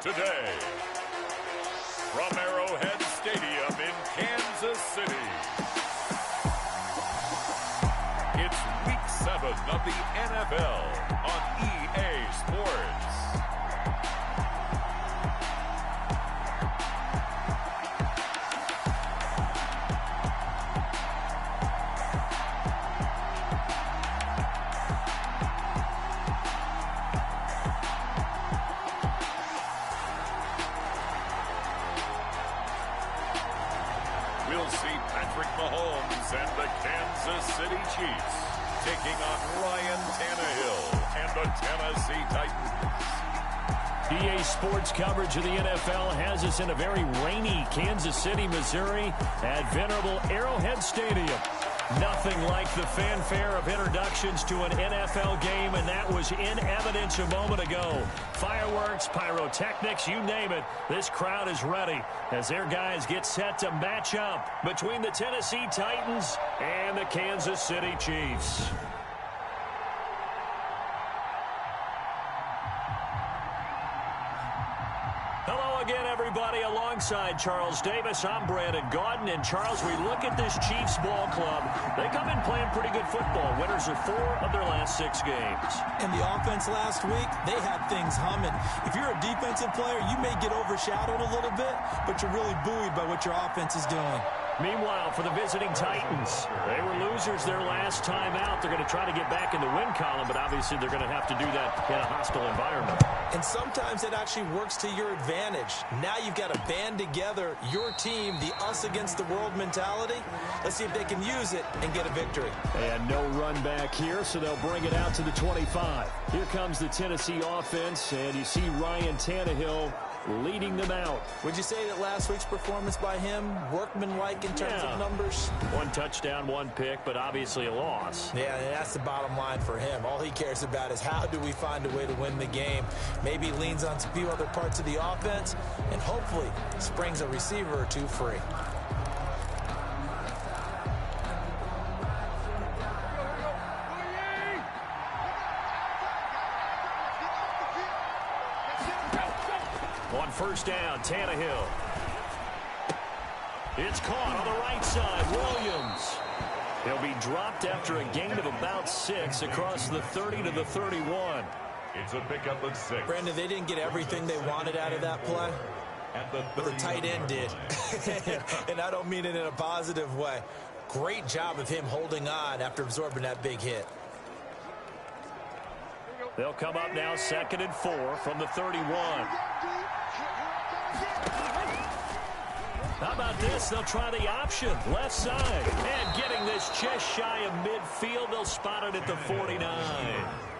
today. From Arrowhead Stadium in Kansas City, it's Week 7 of the NFL on EA Sports. We'll see Patrick Mahomes and the Kansas City Chiefs taking on Ryan Tannehill and the Tennessee Titans. EA Sports coverage of the NFL has us in a very rainy Kansas City, Missouri at venerable Arrowhead Stadium. Nothing like the fanfare of introductions to an NFL game, and that was in evidence a moment ago. Fireworks, pyrotechnics, you name it. This crowd is ready as their guys get set to match up between the Tennessee Titans and the Kansas City Chiefs. Hello again, everybody. Alongside Charles Davis, I'm Brandon Gaudin. And, Charles, we look at this Chiefs ball club. They come in playing pretty good football. Winners of 4 of their last 6 games. And the offense last week, they had things humming. If you're a defensive player, you may get overshadowed a little bit, but you're really buoyed by what your offense is doing. Meanwhile, for the visiting Titans, they were losers their last time out. They're going to try to get back in the win column, but obviously they're going to have to do that in a hostile environment. And sometimes it actually works to your advantage. Now you've got to band together your team, the us against the world mentality. Let's see if they can use it and get a victory. And no run back here, so they'll bring it out to the 25. Here comes the Tennessee offense, and you see Ryan Tannehill leading them out. Would you say that last week's performance by him, workmanlike in terms of numbers? 1 touchdown, 1 pick, but obviously a loss. Yeah, that's the bottom line for him. All he cares about is how do we find a way to win the game. Maybe leans on a few other parts of the offense, and hopefully springs a receiver or 2 free. On first down, Tannehill. It's caught on the right side. Williams. He'll be dropped after a gain of about 6 across the 30 to the 31. It's a pickup of 6. Brandon, they didn't get everything they wanted out of that play, but the tight end did. And I don't mean it in a positive way. Great job of him holding on after absorbing that big hit. They'll come up now 2nd and 4 from the 31. How about this? They'll try the option. Left side. And getting this just shy of midfield. They'll spot it at the 49.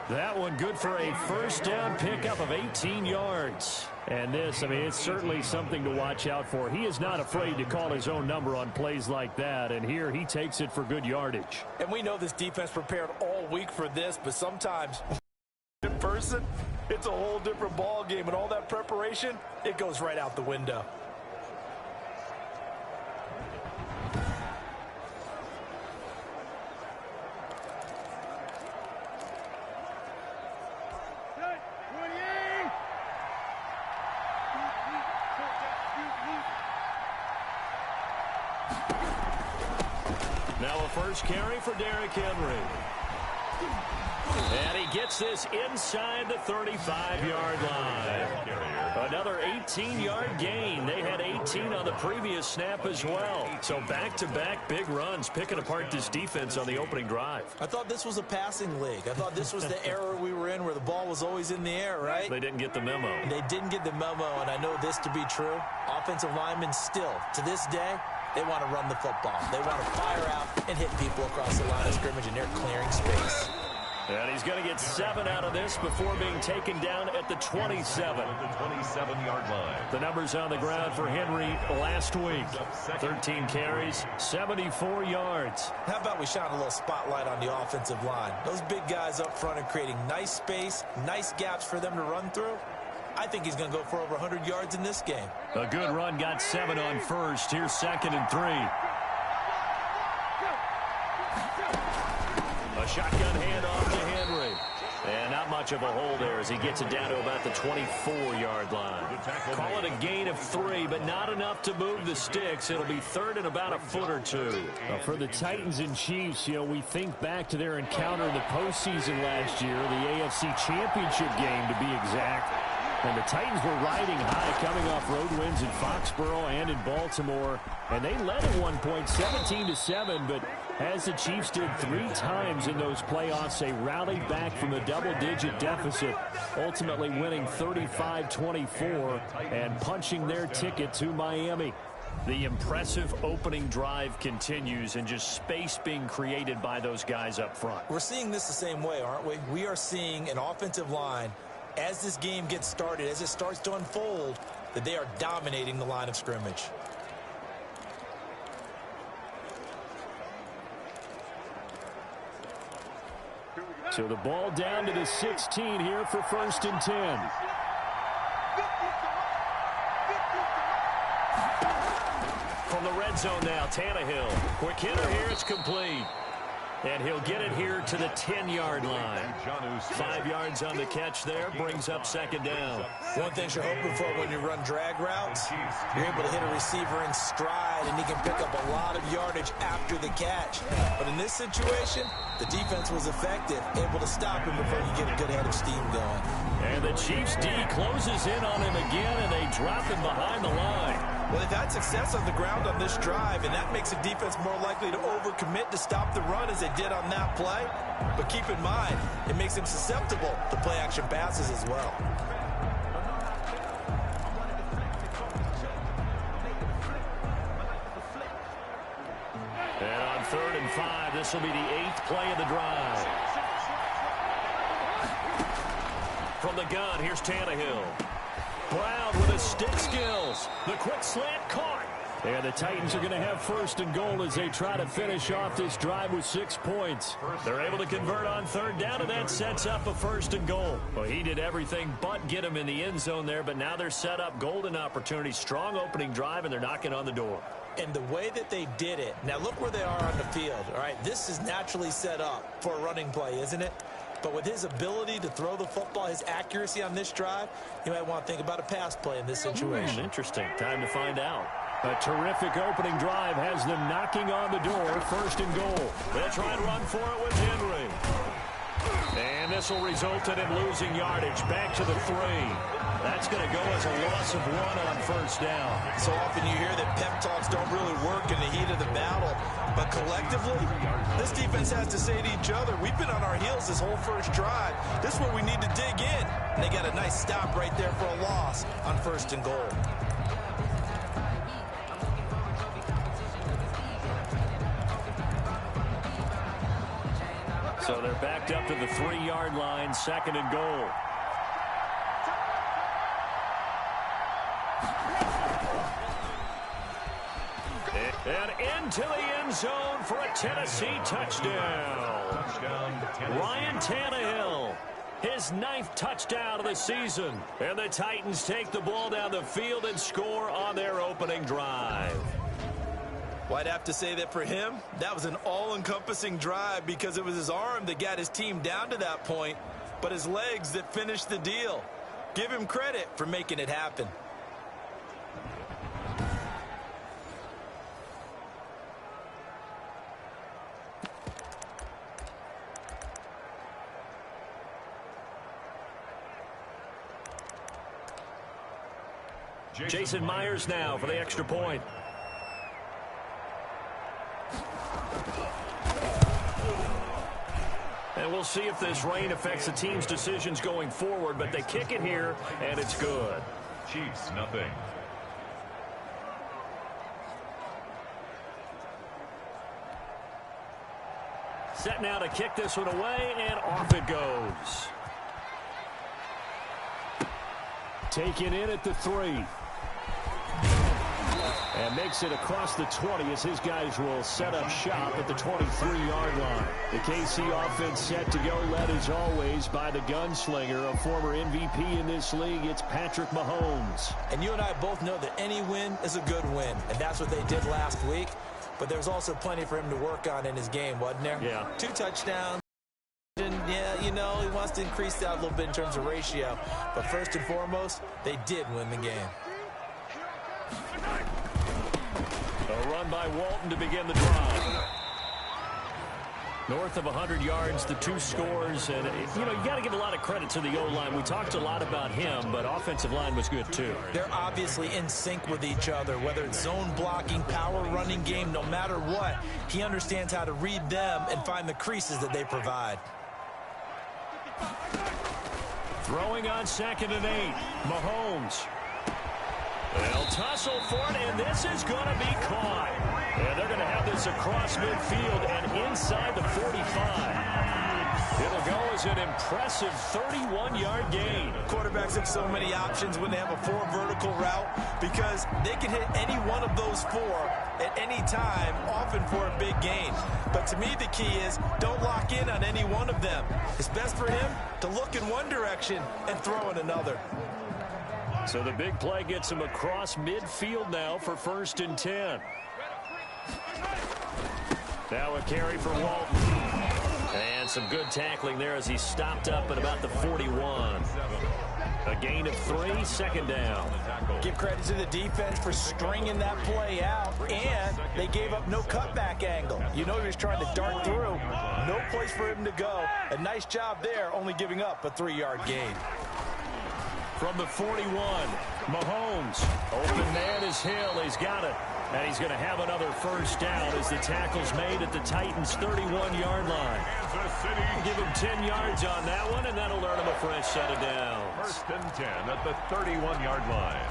That one good for a first down pickup of 18 yards. And this, I mean, it's certainly something to watch out for. He is not afraid to call his own number on plays like that. And here he takes it for good yardage. And we know this defense prepared all week for this, but sometimes in person, it's a whole different ball game. And all that preparation, it goes right out the window. Now a first carry for Derrick Henry. And he gets this inside the 35-yard line. Another 18-yard gain. They had 18 on the previous snap as well. So back-to-back big runs, picking apart this defense on the opening drive. I thought this was a passing league. I thought this was the era we were in where the ball was always in the air, right? They didn't get the memo. They didn't get the memo, and I know this to be true. Offensive linemen still, to this day, they want to run the football. They want to fire out and hit people across the line of scrimmage, and they're clearing space. And he's going to get 7 out of this before being taken down at the 27. The 27-yard line. The numbers on the ground for Henry last week. 13 carries, 74 yards. How about we shine a little spotlight on the offensive line? Those big guys up front are creating nice space, nice gaps for them to run through. I think he's going to go for over 100 yards in this game. A good run, got 7 on first. Here's 2nd and 3. A shotgun handoff to Henry. And not much of a hole there as he gets it down to about the 24-yard line. Call it a gain of 3, but not enough to move the sticks. It'll be third and about a foot or two. For the Titans and Chiefs, we think back to their encounter in the postseason last year, the AFC Championship game to be exact. And the Titans were riding high, coming off road wins in Foxborough and in Baltimore. And they led at one point 17-7, but as the Chiefs did 3 times in those playoffs, they rallied back from a double-digit deficit, ultimately winning 35-24 and punching their ticket to Miami. The impressive opening drive continues and just space being created by those guys up front. We're seeing this the same way, aren't we? We are seeing an offensive line, as this game gets started, as it starts to unfold, that they are dominating the line of scrimmage. So the ball down to the 16 here for 1st and 10. From the red zone now, Tannehill. Quick hitter here, it's complete. And he'll get it here to the 10-yard line. 5 yards on the catch there, brings up 2nd down. One thing you're hoping for when you run drag routes, you're able to hit a receiver in stride, and he can pick up a lot of yardage after the catch. But in this situation, the defense was effective, able to stop him before you get a good head of steam going. And the Chiefs D closes in on him again, and they drop him behind the line. Well, they've had success on the ground on this drive, and that makes the defense more likely to overcommit to stop the run as they did on that play. But keep in mind, it makes them susceptible to play-action passes as well. And on 3rd and 5, this will be the 8th play of the drive. From the gun, here's Tannehill. Brown with his stick skills. The quick slant caught. And the Titans are going to have 1st and goal as they try to finish off this drive with 6 points. They're able to convert on 3rd down, and that sets up a 1st and goal. Well, he did everything but get him in the end zone there, but now they're set up. Golden opportunity, strong opening drive, and they're knocking on the door. And the way that they did it, now look where they are on the field. All right, this is naturally set up for a running play, isn't it? But with his ability to throw the football, his accuracy on this drive, you might want to think about a pass play in this situation. Interesting. Time to find out. A terrific opening drive has them knocking on the door. 1st and goal. They'll try and run for it with Henry. And this will result in him losing yardage. Back to the 3. That's going to go as a loss of 1 on 1st down. So often you hear that pep talks don't really work in the heat of the battle. But collectively, this defense has to say to each other, we've been on our heels this whole 1st drive. This is where we need to dig in. And they got a nice stop right there for a loss on 1st and goal. So they're backed up to the 3-yard line, 2nd and goal. And into the end zone for a Tennessee touchdown. Ryan Tannehill, his 9th touchdown of the season. And the Titans take the ball down the field and score on their opening drive. Well, I'd have to say that for him, that was an all-encompassing drive because it was his arm that got his team down to that point, but his legs that finished the deal. Give him credit for making it happen. Jason Myers now for the extra point. And we'll see if this rain affects the team's decisions going forward, but they kick it here, and it's good. Chiefs, nothing. Set now to kick this one away, and off it goes. Taken in at the 3. And makes it across the 20 as his guys will set up shop at the 23-yard line. The KC offense set to go, led as always by the gunslinger, a former MVP in this league. It's Patrick Mahomes. And you and I both know that any win is a good win, and that's what they did last week. But there's also plenty for him to work on in his game, wasn't there? Yeah. 2 touchdowns. And, yeah, you know, he wants just increased that a little bit in terms of ratio. But first and foremost, they did win the game. A run by Walton to begin the drive. North of 100 yards, the two scores. And, you know, you got to give a lot of credit to the O-line. We talked a lot about him, but offensive line was good, too. They're obviously in sync with each other, whether it's zone blocking, power running game, no matter what. He understands how to read them and find the creases that they provide. Throwing on 2nd and 8. Mahomes. They'll tussle for it, and this is going to be caught. And they're going to have this across midfield and inside the 45. It'll go as an impressive 31-yard gain. Quarterbacks have so many options when they have a 4 vertical route because they can hit any one of those 4 at any time, often for a big gain. But to me, the key is don't lock in on any one of them. It's best for him to look in one direction and throw in another. So the big play gets him across midfield now for 1st and 10. Now a carry for Walton. And some good tackling there as he stopped up at about the 41. A gain of 3, 2nd down. Give credit to the defense for stringing that play out, and they gave up no cutback angle. You know he was trying to dart through. No place for him to go. A nice job there, only giving up a 3-yard gain. From the 41, Mahomes. Open man is Hill. He's got it. And he's going to have another 1st down as the tackle's made at the Titans' 31-yard line. Give him 10 yards on that one, and that'll earn him a fresh set of downs. 1st and 10 at the 31-yard line.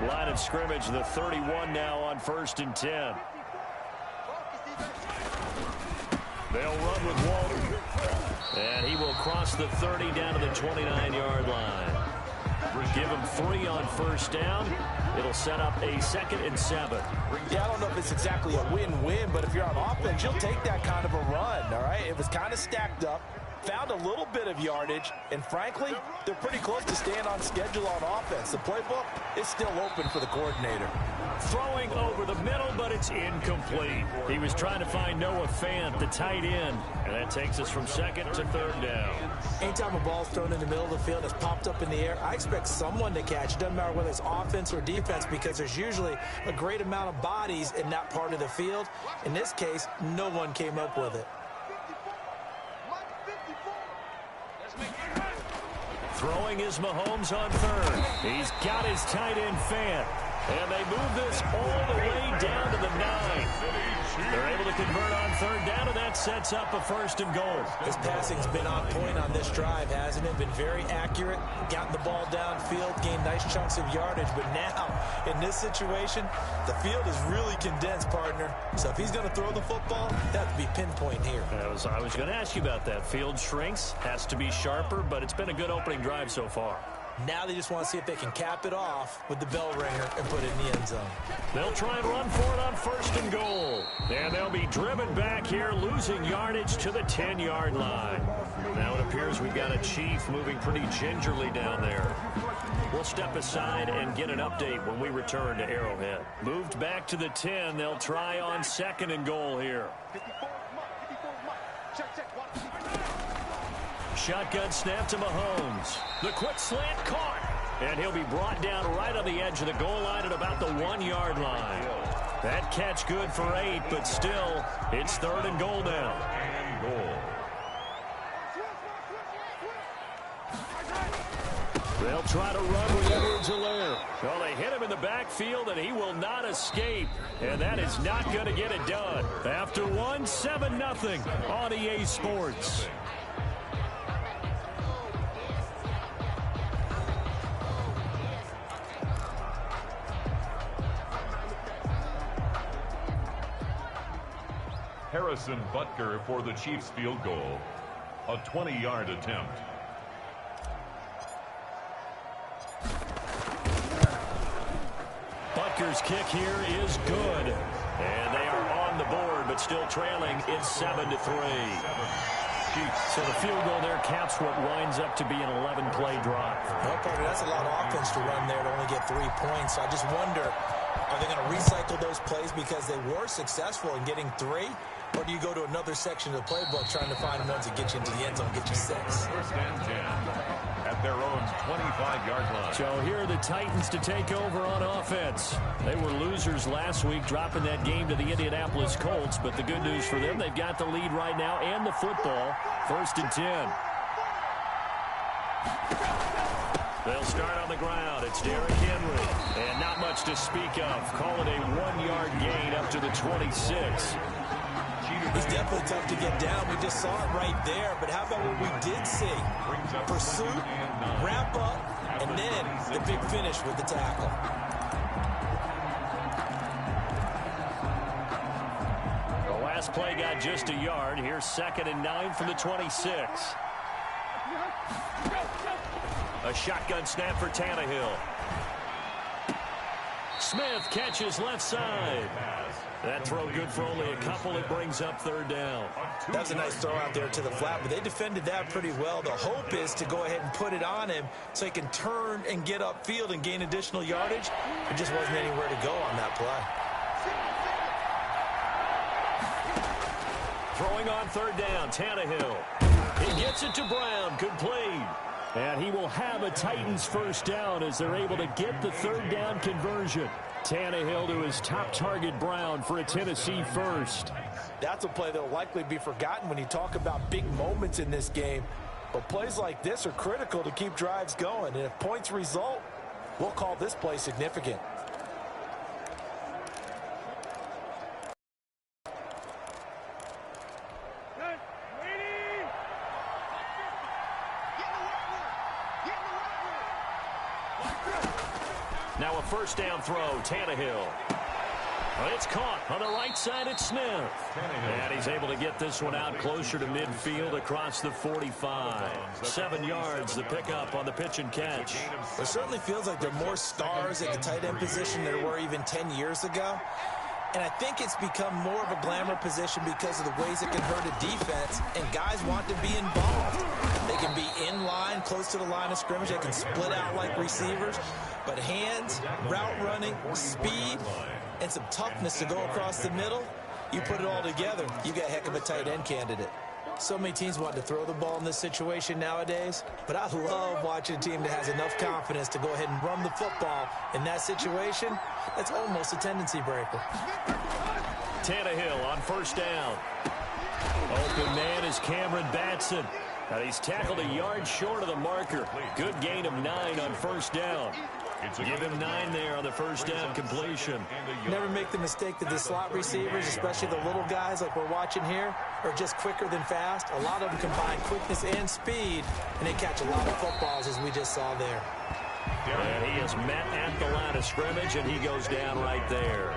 Line of scrimmage, the 31 now on 1st and 10. They'll run with Walton. And he will cross the 30 down to the 29-yard line. Give him 3 on 1st down. It'll set up a 2nd and 7. Yeah, I don't know if it's exactly a win-win, but if you're on offense, you'll take that kind of a run, all right? It was kind of stacked up, found a little bit of yardage, and frankly, they're pretty close to staying on schedule on offense. The playbook is still open for the coordinator. Throwing over the middle, but it's incomplete. He was trying to find Noah Fant, the tight end, and that takes us from 2nd to 3rd down. Anytime a ball's thrown in the middle of the field, it's popped up in the air, I expect someone to catch. It doesn't matter whether it's offense or defense because there's usually a great amount of bodies in that part of the field. In this case, no one came up with it. Throwing is Mahomes on 3rd. He's got his tight end Fant. And they move this all the way down to the 9. They're able to convert on 3rd down, and that sets up a 1st and goal. His passing's been on point on this drive, hasn't it? Been very accurate, gotten the ball downfield, gained nice chunks of yardage. But now, in this situation, the field is really condensed, partner. So if he's going to throw the football, that has to be pinpoint here. I was going to ask you about that. Field shrinks, has to be sharper, but it's been a good opening drive so far. Now they just want to see if they can cap it off with the bell ringer and put it in the end zone. They'll try and run for it on 1st and goal. And they'll be driven back here, losing yardage to the 10-yard line. Now it appears we've got a Chief moving pretty gingerly down there. We'll step aside and get an update when we return to Arrowhead. Moved back to the 10. They'll try on 2nd and goal here. Shotgun snap to Mahomes. The quick slant caught. And he'll be brought down right on the edge of the goal line at about the 1-yard line. That catch good for 8, but still, it's 3rd and goal now. They'll try to run with Edwards-Helaire. Well, they hit him in the backfield, and he will not escape. And that is not going to get it done. After 7-0 on EA Sports. Harrison Butker for the Chiefs field goal. A 20-yard attempt. Butker's kick here is good. And they are on the board, but still trailing. It's 7-3. So the field goal there caps what winds up to be an 11-play drive. Well, partner, that's a lot of offense to run there to only get 3 points. So I just wonder, are they going to recycle those plays because they were successful in getting 3? Or do you go to another section of the playbook trying to find ones that get you into the end zone, get you 6? First and 10 at their own 25-yard line. So here are the Titans to take over on offense. They were losers last week, dropping that game to the Indianapolis Colts. But the good news for them, they've got the lead right now and the football. First and 10. They'll start on the ground. It's Derrick Henry. And not much to speak of. Call it a 1-yard gain up to the 26. He's definitely tough to get down. We just saw it right there. But how about what we did see? Pursuit, wrap up, and then the big finish with the tackle. The last play got just a yard. Here's 2nd and 9 from the 26. A shotgun snap for Tannehill. Smith catches left side. That throw good for only a couple. It brings up 3rd down. That was a nice throw out there to the flat, but they defended that pretty well. The hope is to go ahead and put it on him so he can turn and get upfield and gain additional yardage. There just wasn't anywhere to go on that play. Throwing on 3rd down, Tannehill. He gets it to Brown, complete. And he will have a Titans first down as they're able to get the 3rd down conversion. Tannehill to his top target, Brown, for a Tennessee first. That's a play that will likely be forgotten when you talk about big moments in this game. But plays like this are critical to keep drives going. And if points result, we'll call this play significant. Now a first down throw, Tannehill. It's caught on the right side at Smith. And he's able to get this one out closer to midfield across the 45. 7 yards, the pickup on the pitch and catch. It certainly feels like there are more stars at the tight end position than there were even 10 years ago. And I think it's become more of a glamour position because of the ways it can hurt a defense, and guys want to be involved. They can be in line, close to the line of scrimmage. They can split out like receivers. But hands, route running, speed, and some toughness to go across the middle, you put it all together, you got a heck of a tight end candidate. So many teams want to throw the ball in this situation nowadays, but I love watching a team that has enough confidence to go ahead and run the football in that situation. That's almost a tendency breaker. Tannehill on first down. Open man is Cameron Batson. And he's tackled a yard short of the marker. Good gain of 9 on first down. Give him 9 there on the first down completion. Never make the mistake that the slot receivers, especially the little guys like we're watching here, are just quicker than fast. A lot of them combine quickness and speed, and they catch a lot of footballs, as we just saw there. And he is met at the line of scrimmage, and he goes down right there.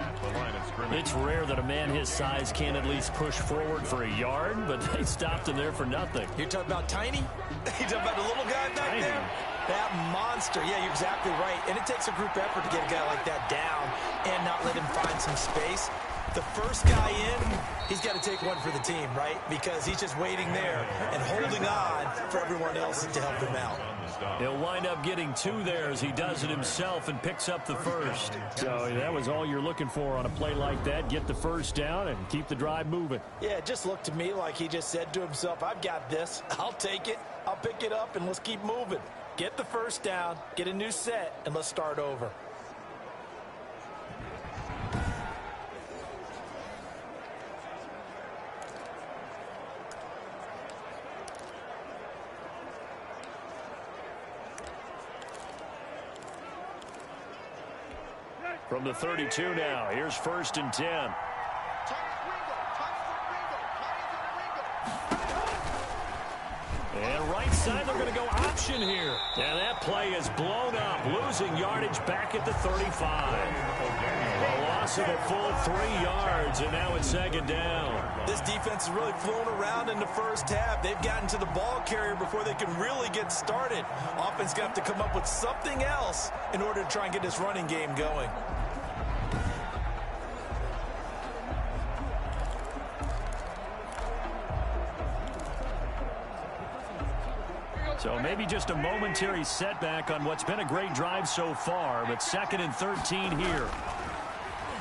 It's rare that a man his size can at least push forward for a yard, but they stopped him there for nothing. You're talking about Tiny? You're talking about the little guy back there? That monster. Yeah, you're exactly right. And it takes a group effort to get a guy like that down and not let him find some space. The first guy in, he's got to take one for the team, right? Because he's just waiting there and holding on for everyone else to help him out. He'll wind up getting 2 there as he does it himself and picks up the first. So that was all you're looking for on a play like that. Get the first down and keep the drive moving. Yeah, it just looked to me like he just said to himself, I've got this. I'll take it. I'll pick it up, and let's keep moving. Get the first down, get a new set, and let's start over. From the 32 now, here's 1st and 10. And right side, they're going to go option here. And that play is blown up, losing yardage back at the 35. A loss of a full 3 yards, and now it's 2nd down. This defense has really flown around in the first half. They've gotten to the ball carrier before they can really get started. Offense got to come up with something else in order to try and get this running game going. So maybe just a momentary setback on what's been a great drive so far, but 2nd and 13 here.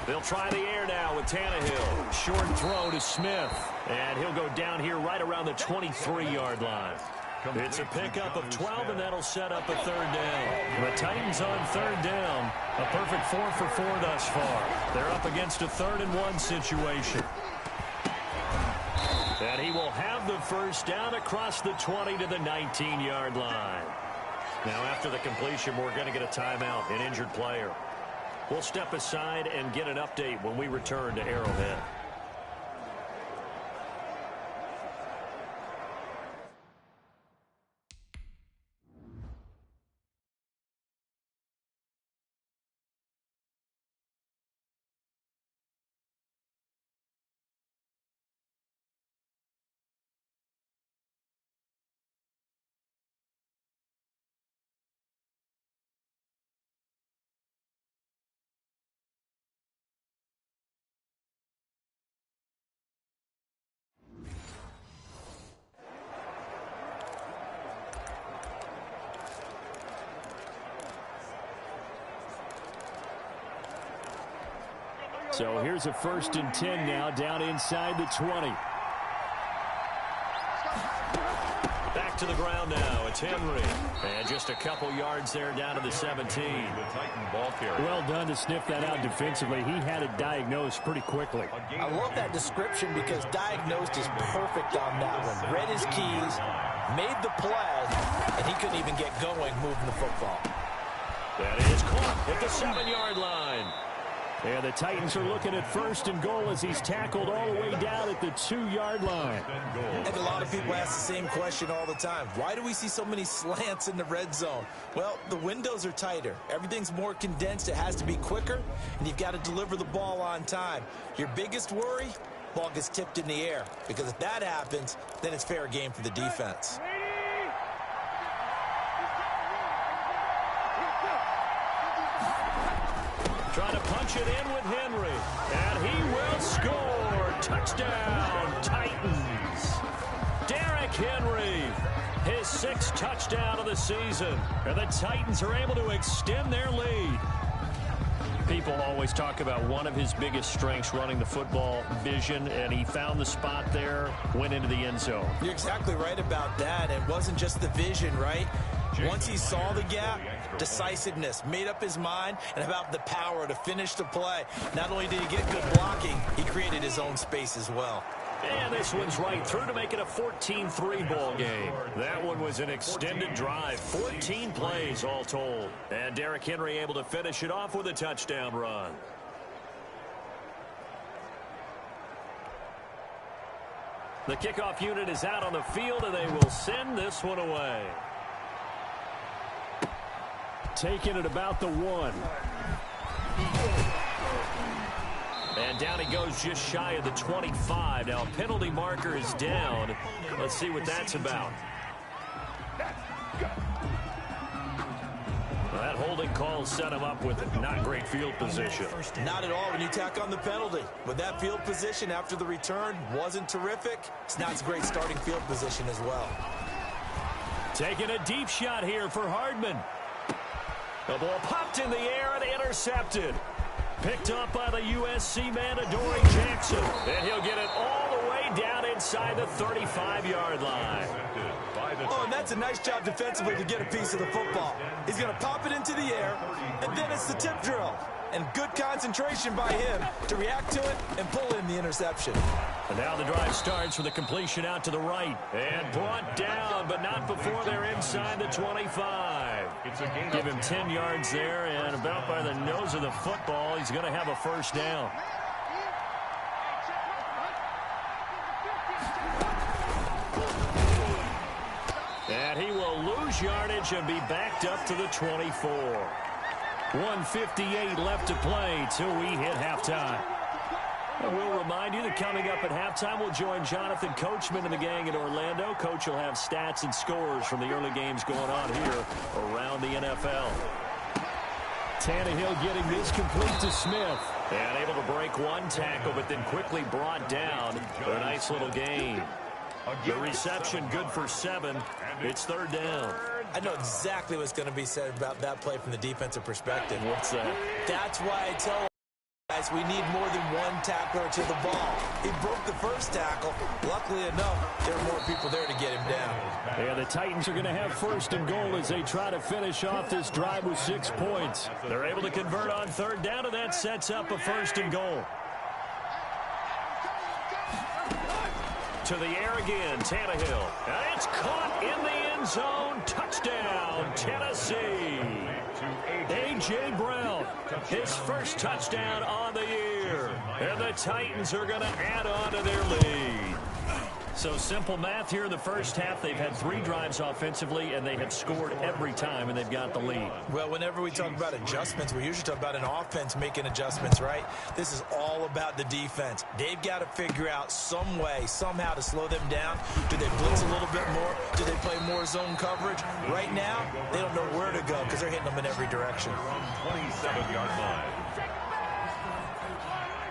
They'll try the air now with Tannehill. Short throw to Smith. And he'll go down here right around the 23-yard line. It's a pickup of 12, and that'll set up a third down. The Titans on third down. A perfect 4 for 4 thus far. They're up against a 3rd-and-1 situation. And he will have the first down across the 20 to the 19-yard line. Now, after the completion, we're going to get a timeout, an injured player. We'll step aside and get an update when we return to Arrowhead. So here's a 1st and 10 now down inside the 20. Back to the ground now. It's Henry. And just a couple yards there down to the 17. The Titan ball carrier. Well done to sniff that out defensively. He had it diagnosed pretty quickly. I love that description because diagnosed is perfect on that one. Read his keys, made the play, and he couldn't even get going moving the football. That is caught at the 7-yard line. And the Titans are looking at 1st and goal as he's tackled all the way down at the 2-yard line. And a lot of people ask the same question all the time. Why do we see so many slants in the red zone? Well, the windows are tighter. Everything's more condensed. It has to be quicker, and you've got to deliver the ball on time. Your biggest worry, ball gets tipped in the air. Because if that happens, then it's fair game for the defense. Trying to punch it in with Henry. And he will score. Touchdown, Titans. Derrick Henry, his 6th touchdown of the season. And the Titans are able to extend their lead. People always talk about one of his biggest strengths, running the football, vision, and he found the spot there, went into the end zone. You're exactly right about that. It wasn't just the vision, right? Once he saw the gap, decisiveness, made up his mind, and about the power to finish the play. Not only did he get good blocking, he created his own space as well. And this one's right through to make it a 14-3 ball game. That one was an extended drive, 14 plays all told. And Derrick Henry able to finish it off with a touchdown run. The kickoff unit is out on the field, and they will send this one away. Taking it about the 1. And down he goes just shy of the 25. Now a penalty marker is down. Let's see what that's about. Well, that holding call set him up with not great field position. Not at all when you tack on the penalty. But that field position after the return wasn't terrific. It's not a great starting field position as well. Taking a deep shot here for Hardman. The ball popped in the air and intercepted. Picked up by the USC man, Adoree Jackson. And he'll get it all the way down inside the 35-yard line. Oh, and that's a nice job defensively to get a piece of the football. He's going to pop it into the air, and then it's the tip drill. And good concentration by him to react to it and pull in the interception. And now the drive starts with a completion out to the right. And brought down, but not before they're inside the 25. Give him 10 yards there, and about by the nose of the football, he's going to have a first down. And he will lose yardage and be backed up to the 24. 1:58 left to play till we hit halftime. And we'll remind you that coming up at halftime, we'll join Jonathan Coachman and the gang in Orlando. Coach will have stats and scores from the early games going on here around the NFL. Tannehill getting this complete to Smith. And able to break one tackle, but then quickly brought down. A nice little gain. The reception good for 7. It's third down. I know exactly what's going to be said about that play from the defensive perspective. What's that? That's why I tell guys guys, we need more than one tackler to the ball. He broke the first tackle. Luckily enough, there were more people there to get him down. Yeah, the Titans are going to have first and goal as they try to finish off this drive with 6 points. They're able to convert on third down, and that sets up a first and goal. To the air again, Tannehill. And it's caught in the end zone. Touchdown, Tennessee. A.J. Brown, his first touchdown on the year. And the Titans are going to add on to their lead. So simple math here in the first half. They've had 3 drives offensively, and they have scored every time, and they've got the lead. Well, whenever we talk about adjustments, we usually talk about an offense making adjustments, right? This is all about the defense. They've got to figure out some way, somehow to slow them down. Do they blitz a little bit more? Do they play more zone coverage? Right now, they don't know where to go because they're hitting them in every direction. 27-yard line.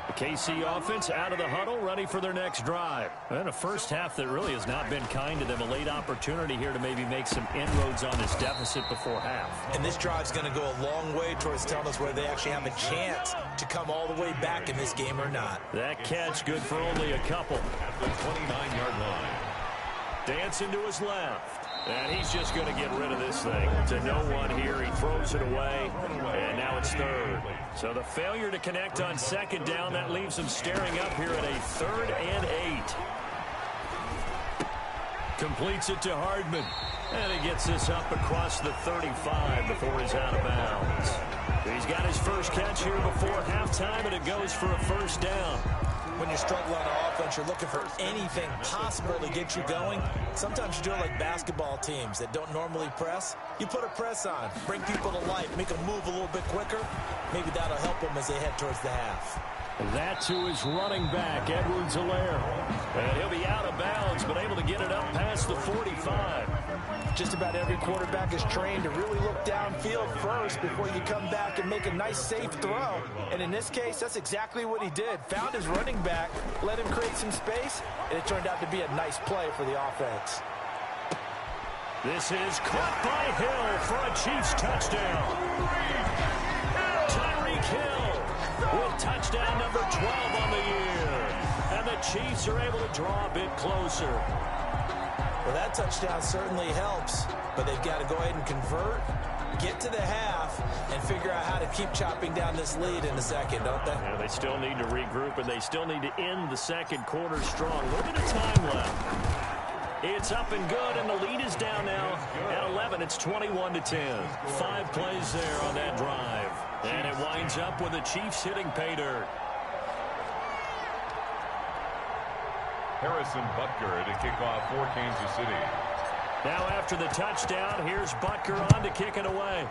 The KC offense out of the huddle, ready for their next drive. And a first half that really has not been kind to them. A late opportunity here to maybe make some inroads on this deficit before half. And this drive's going to go a long way towards telling us whether they actually have a chance to come all the way back in this game or not. That catch good for only a couple. At the 29-yard line. Dancing to his left. And he's just going to get rid of this thing. To no one here. He throws it away. And now it's third. So the failure to connect on second down, that leaves him staring up here at a 3rd and 8. Completes it to Hardman. And he gets this up across the 35 before he's out of bounds. He's got his first catch here before halftime, and it goes for a first down. When you're struggling on offense, you're looking for anything possible to get you going. Sometimes you do it like basketball teams that don't normally press. You put a press on, bring people to life, make them move a little bit quicker. Maybe that'll help them as they head towards the half. That to his running back, Edwards-Helaire. And he'll be out of bounds, but able to get it up past the 45. Just about every quarterback is trained to really look downfield first before you come back and make a nice, safe throw. And in this case, that's exactly what he did. Found his running back, let him create some space, and it turned out to be a nice play for the offense. This is caught by Hill for a Chiefs touchdown. Tyreek Hill with touchdown number 12 on the year. And the Chiefs are able to draw a bit closer. Well, that touchdown certainly helps, but they've got to go ahead and convert, get to the half, and figure out how to keep chopping down this lead in the second, don't they? Yeah, they still need to regroup, and they still need to end the second quarter strong. A little bit of time left. It's up and good, and the lead is down now at 11. It's 21-10. 5 plays there on that drive. And it winds up with the Chiefs hitting pay dirt. Harrison Butker to kick off for Kansas City. Now after the touchdown, here's Butker on to kick it away.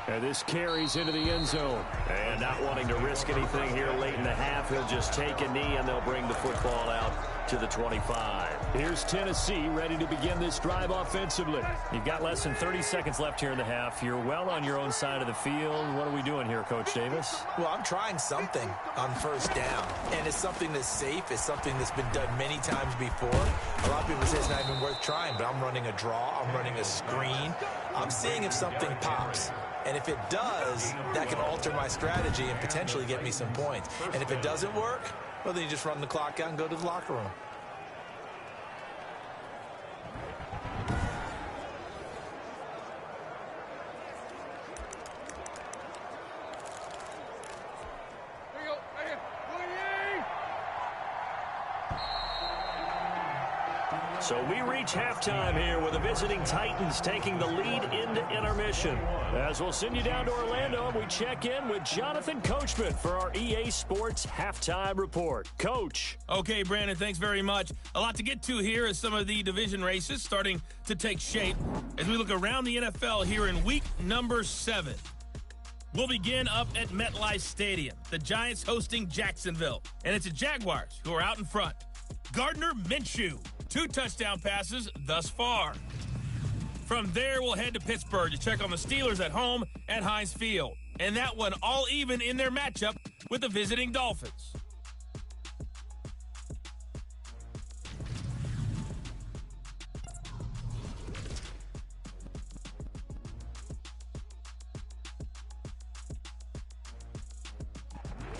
And this carries into the end zone. And not wanting to risk anything here late in the half, he'll just take a knee and they'll bring the football out to the 25. Here's Tennessee ready to begin this drive offensively. You've got less than 30 seconds left here in the half. You're well on your own side of the field. What are we doing here, Coach Davis? Well, I'm trying something on first down, and it's something that's safe. It's something that's been done many times before. A lot of people say it's not even worth trying, but I'm running a draw. I'm running a screen. I'm seeing if something pops. And if it does, that can alter my strategy and potentially get me some points. And if it doesn't work, well, then you just run the clock out and go to the locker room. So we reach halftime here with the visiting Titans taking the lead into intermission. As we'll send you down to Orlando, and we check in with Jonathan Coachman for our EA Sports Halftime Report. Coach. Okay, Brandon, thanks very much. A lot to get to here as some of the division races starting to take shape as we look around the NFL here in week number 7. We'll begin up at MetLife Stadium. The Giants hosting Jacksonville. And it's the Jaguars who are out in front. Gardner Minshew, 2 touchdown passes thus far. From there, we'll head to Pittsburgh to check on the Steelers at home at Heinz Field. And that one all even in their matchup with the visiting Dolphins.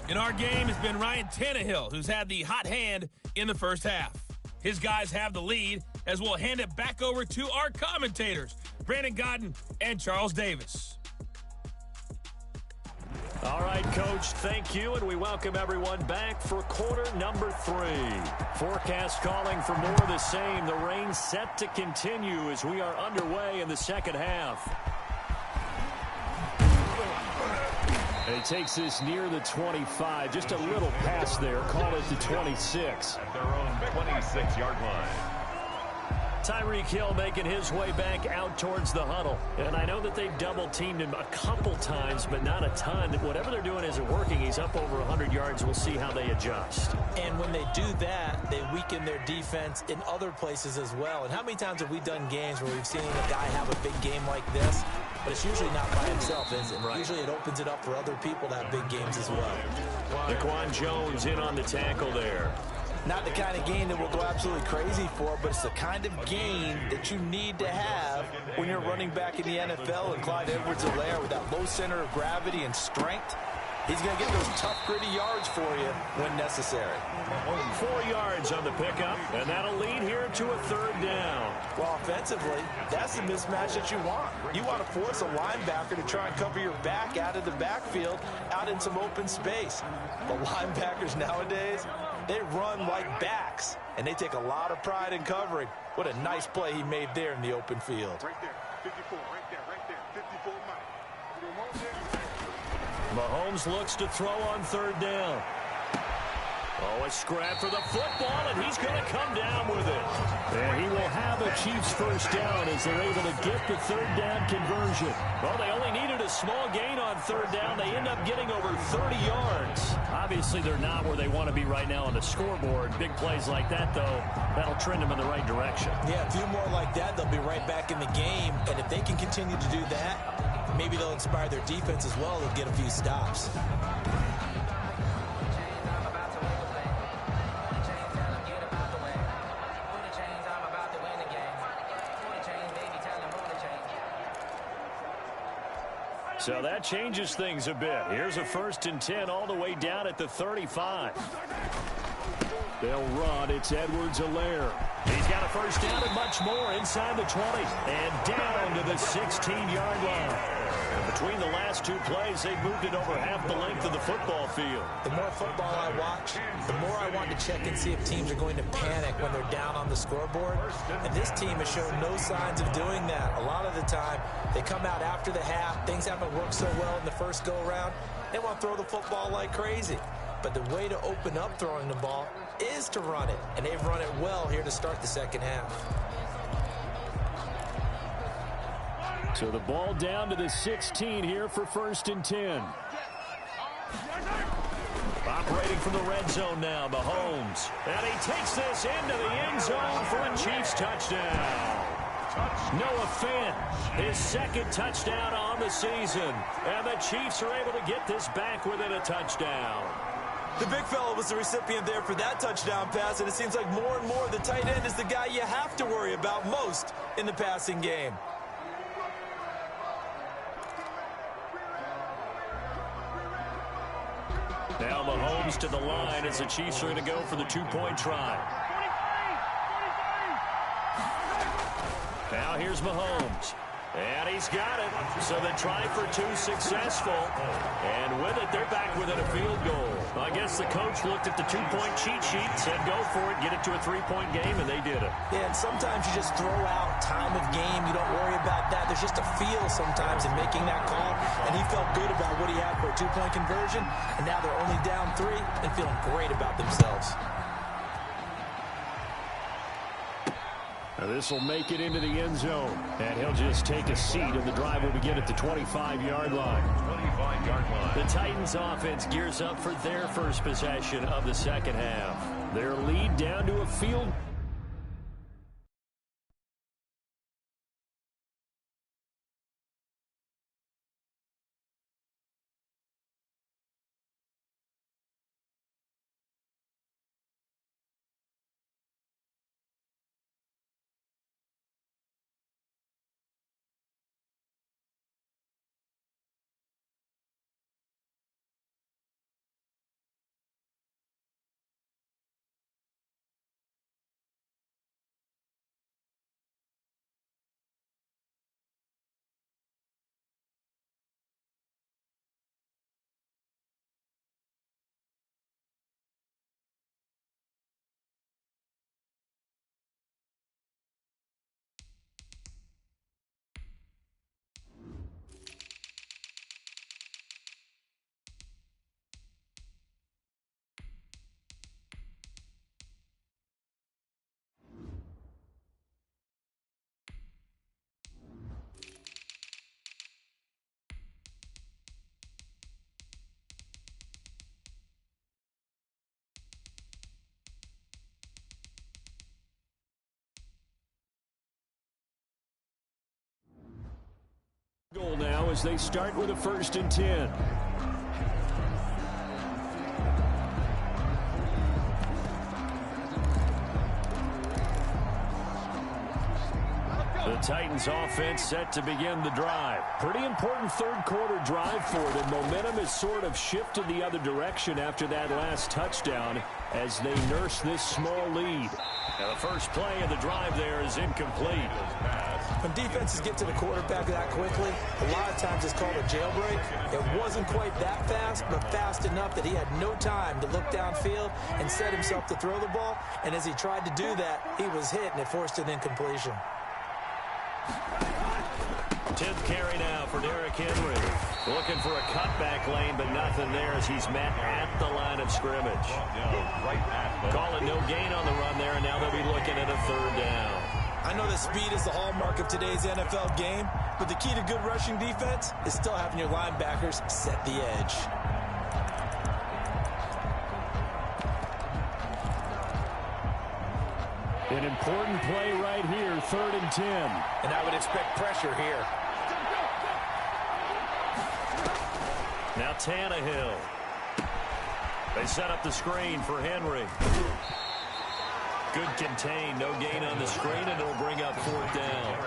In our game has been Ryan Tannehill, who's had the hot hand in the first half. His guys have the lead, as we'll hand it back over to our commentators, Brandon Godden and Charles Davis. All right, Coach, thank you, and we welcome everyone back for quarter number 3. Forecast calling for more of the same. The rain set to continue as we are underway in the second half. And he takes this near the 25, just a little past there, call it the 26. At their own 26-yard line. Tyreek Hill making his way back out towards the huddle. And I know that they've double-teamed him a couple times, but not a ton. Whatever they're doing isn't working. He's up over 100 yards. We'll see how they adjust. And when they do that, they weaken their defense in other places as well. And how many times have we done games where we've seen a guy have a big game like this? But it's usually not by himself, is it? Right. Usually it opens it up for other people to have big games as well. Daquan Jones in on the tackle there. Not the kind of game that we'll go absolutely crazy for, but it's the kind of game that you need to have when you're running back in the NFL. And Clyde Edwards-Helaire with that low center of gravity and strength, he's going to get those tough, gritty yards for you when necessary. 4 yards on the pickup, and that'll lead here to a third down. Well, offensively, that's the mismatch that you want. You want to force a linebacker to try and cover your back out of the backfield, out in some open space. The linebackers nowadays, they run like backs, and they take a lot of pride in covering. What a nice play he made there in the open field. Right there, 54, right there, 54 miles. Mahomes looks to throw on third down. Oh, a scrap for the football, and he's going to come down with it. And he will have a Chiefs first down as they're able to get the third down conversion. Well, they only needed a small gain on third down. They end up getting over 30 yards. Obviously, they're not where they want to be right now on the scoreboard. Big plays like that, though, that'll trend them in the right direction. Yeah, a few more like that, they'll be right back in the game. And if they can continue to do that, maybe they'll inspire their defense as well. They'll get a few stops. So that changes things a bit. Here's a 1st and 10 all the way down at the 35. They'll run. It's Edwards-Helaire. He's got a first down and much more inside the 20. And down to the 16-yard line. And between the last 2 plays, they've moved it over half the length of the football field. The more football I watch, the more I want to check and see if teams are going to panic when they're down on the scoreboard. And this team has shown no signs of doing that. A lot of the time, they come out after the half. Things haven't worked so well in the first go-around. They want to throw the football like crazy. But the way to open up throwing the ball is to run it. And they've run it well here to start the second half. So the ball down to the 16 here for 1st and 10. Operating from the red zone now, Mahomes. And he takes this into the end zone for a Chiefs touchdown. Noah Fant, his 2nd touchdown on the season. And the Chiefs are able to get this back within a touchdown. The big fella was the recipient there for that touchdown pass, and it seems like more and more the tight end is the guy you have to worry about most in the passing game. Now Mahomes to the line as the Chiefs are going to go for the 2-point try. Now here's Mahomes. And he's got it. So the try for 2 successful. And with it, they're back within a field goal. I guess the coach looked at the 2-point cheat sheet, said go for it, get it to a 3-point game, and they did it. Yeah, and sometimes you just throw out time of game. You don't worry about that. There's just a feel sometimes in making that call. And he felt good about what he had for a 2-point conversion. And now they're only down 3 and feeling great about themselves. Now this will make it into the end zone. And he'll just take a seat, and the drive will begin at the 25-yard line. 25-yard line. The Titans offense gears up for their first possession of the second half. Their lead down to a field now as they start with a 1st and 10. The Titans offense set to begin the drive. Pretty important third quarter drive for them. Momentum has sort of shifted the other direction after that last touchdown as they nurse this small lead. Now the first play of the drive there is incomplete. When defenses get to the quarterback that quickly, a lot of times it's called a jailbreak. It wasn't quite that fast, but fast enough that he had no time to look downfield and set himself to throw the ball. And as he tried to do that, he was hit, and it forced an incompletion. 10th carry now for Derrick Henry. Looking for a cutback lane, but nothing there as he's met at the line of scrimmage. Calling no gain on the run there, and now they'll be looking at a 3rd down. I know that speed is the hallmark of today's NFL game, but the key to good rushing defense is still having your linebackers set the edge. An important play right here, 3rd and 10. And I would expect pressure here. Now Tannehill. They set up the screen for Henry. Good contain, no gain on the screen, and it'll bring up 4th down.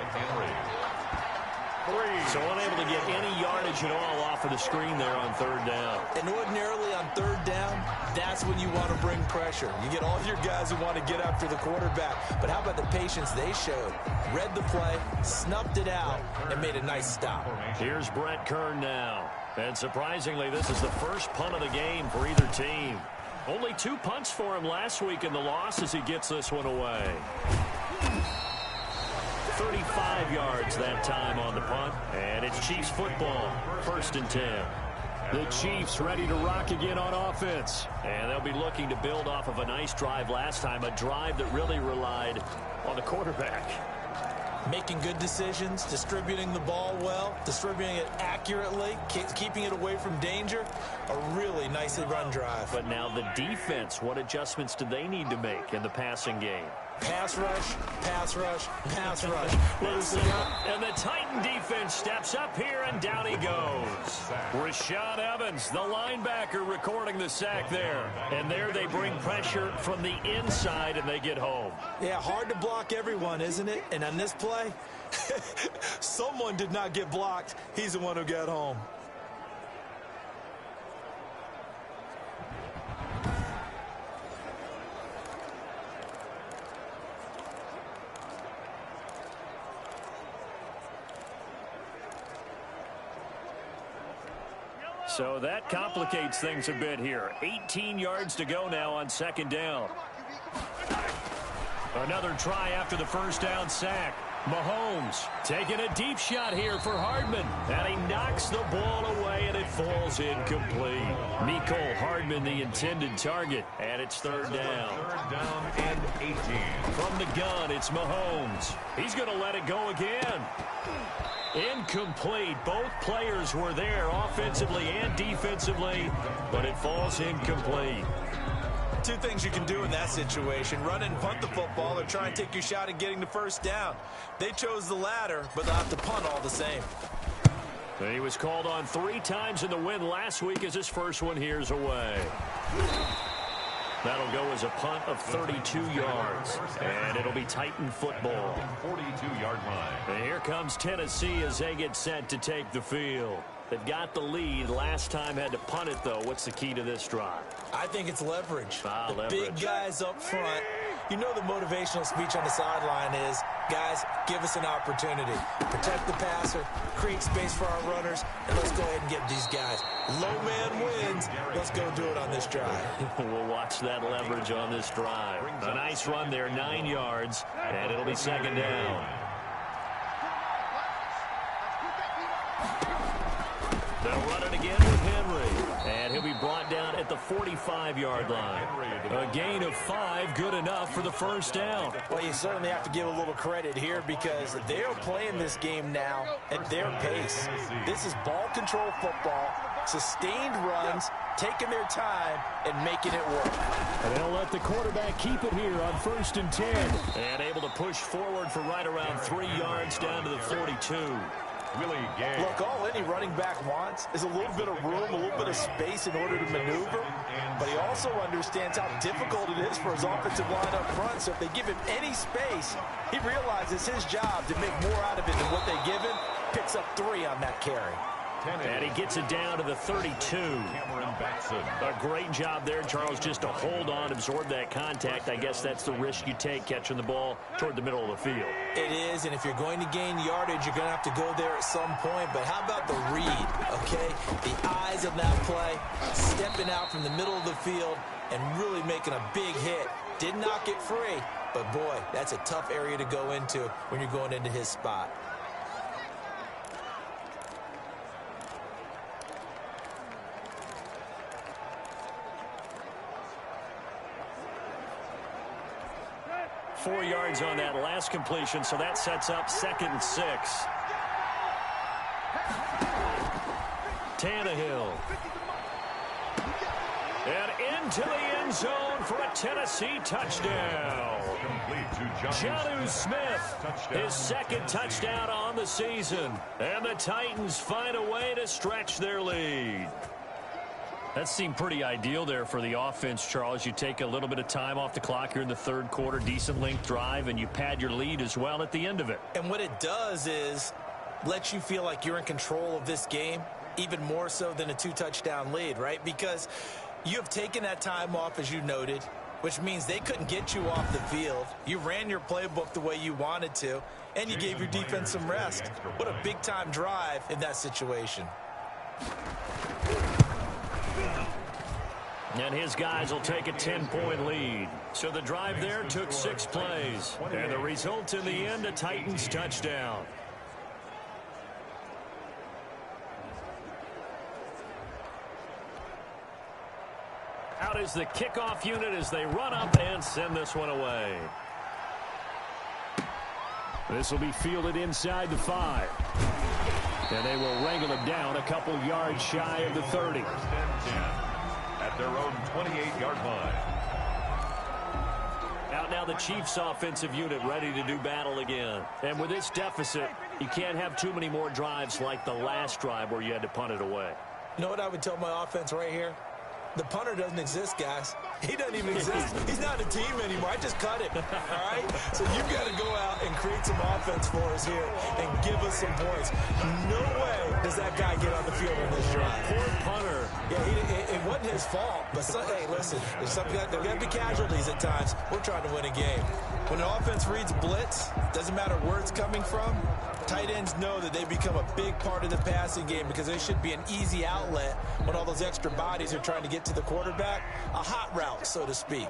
So unable to get any yardage at all off of the screen there on 3rd down. And ordinarily on 3rd down, that's when you want to bring pressure. You get all your guys who want to get after the quarterback. But how about the patience they showed? Read the play, snuffed it out, and made a nice stop. Here's Brett Kern now. And surprisingly, this is the first punt of the game for either team. Only 2 punts for him last week in the loss as he gets this one away. 35 yards that time on the punt. And it's Chiefs football, 1st and 10. The Chiefs ready to rock again on offense. And they'll be looking to build off of a nice drive last time, a drive that really relied on the quarterback. Making good decisions, distributing the ball well, distributing it accurately, keeping it away from danger. A really nicely run drive. But now the defense, what adjustments do they need to make in the passing game? Pass rush, pass rush, pass rush. And the Titan defense steps up here, and down he goes. Rashaan Evans, the linebacker, recording the sack there. And there they bring pressure from the inside, and they get home. Yeah, hard to block everyone, isn't it? And on this play, someone did not get blocked. He's the one who got home. So that complicates things a bit here. 18 yards to go now on 2nd down. Another try after the 1st down sack. Mahomes taking a deep shot here for Hardman. And he knocks the ball away, and it falls incomplete. Mecole Hardman, the intended target. And it's 3rd down. 3rd down and 18. From the gun, it's Mahomes. He's going to let it go again. Incomplete. Both players were there offensively and defensively, but it falls incomplete. 2 things you can do in that situation: run and punt the football, or try and take your shot at getting the 1st down. They chose the latter, but they'll have to punt all the same. He was called on 3 times in the win last week as his first one here's away. That'll go as a punt of 32 yards, and it'll be Titan football. 42-yard line. And here comes Tennessee as they get set to take the field. They've got the lead. Last time had to punt it, though. What's the key to this drive? I think it's leverage. The leverage. Big guys up front. You know the motivational speech on the sideline is, guys, give us an opportunity. Protect the passer, create space for our runners, and let's go ahead and get these guys. Low man wins. Let's go do it on this drive. We'll watch that leverage on this drive. A nice run there, 9 yards, and it'll be 2nd down. They'll run it again with Henry, and he'll be brought down at the 45-yard line. A gain of 5, good enough for the 1st down. Well, you certainly have to give a little credit here because they're playing this game now at their pace. This is ball control football, sustained runs, taking their time, and making it work. And they'll let the quarterback keep it here on 1st and 10. And able to push forward for right around 3 yards down to the 42. Willie Gay. Look, all any running back wants is a little bit of room, a little bit of space in order to maneuver. But he also understands how difficult it is for his offensive line up front. So if they give him any space, he realizes his job to make more out of it than what they give him. Picks up 3 on that carry. And he gets it down to the 32. A great job there, Charles, just to hold on, absorb that contact. I guess that's the risk you take catching the ball toward the middle of the field. It is, and if you're going to gain yardage, you're going to have to go there at some point. But how about the read, okay? The eyes of that play, stepping out from the middle of the field and really making a big hit. Did not get free, but boy, that's a tough area to go into when you're going into his spot. Four yards on that last completion, so that sets up 2nd and 6. Tannehill. And into the end zone for a Tennessee touchdown. Jonnu Smith, his 2nd touchdown on the season. And the Titans find a way to stretch their lead. That seemed pretty ideal there for the offense, Charles. You take a little bit of time off the clock here in the 3rd quarter, decent length drive, and you pad your lead as well at the end of it. And what it does is let you feel like you're in control of this game, even more so than a 2-touchdown lead, right? Because you have taken that time off, as you noted, which means they couldn't get you off the field. You ran your playbook the way you wanted to, and you gave your defense some rest. What a big-time drive in that situation. And his guys will take a 10-point lead. So the drive there took 6 plays. And the result in the end, a Titans touchdown. Out is the kickoff unit as they run up and send this one away. This will be fielded inside the 5. And they will wrangle it down a couple yards shy of the 30. At their own 28-yard line. Out now the Chiefs offensive unit ready to do battle again. And with this deficit, you can't have too many more drives like the last drive where you had to punt it away. You know what I would tell my offense right here? The punter doesn't exist, guys. He doesn't even exist. He's not a team anymore. I just cut him, all right? So you've got to go out and create some offense for us here and give us some points. No way does that guy get on the field in this drive. Poor punter. Yeah, it wasn't his fault. But, hey, listen, there's got to be casualties at times. We're trying to win a game. When an offense reads blitz, doesn't matter where it's coming from, tight ends know that they become a big part of the passing game because they should be an easy outlet when all those extra bodies are trying to get to the quarterback. A hot route, so to speak.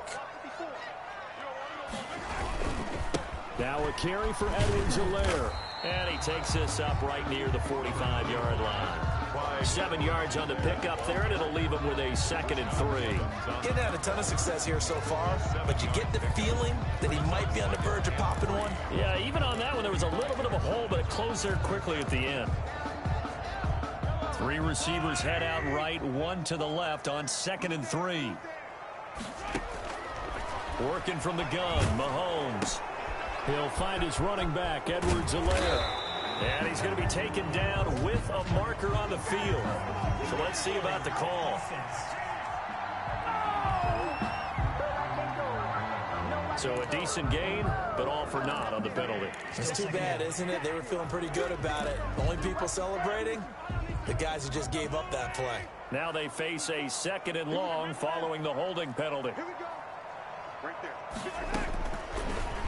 Now a carry for Edwards-Helaire. And he takes this up right near the 45-yard line. 7 yards on the pickup there, and it'll leave him with a 2nd and 3. Getting had a ton of success here so far, but you get the feeling that he might be on the verge of popping one. Yeah, even on that one, there was a little bit of a hole, but it closed there quickly at the end. 3 receivers head out right, 1 to the left on 2nd and 3. Working from the gun, Mahomes. He'll find his running back, Edwards-Helaire. And he's going to be taken down with a marker on the field. So let's see about the call. So a decent gain, but all for naught on the penalty. It's too bad, isn't it? They were feeling pretty good about it. The only people celebrating, the guys who just gave up that play. Now they face a 2nd and long following the holding penalty. Right there.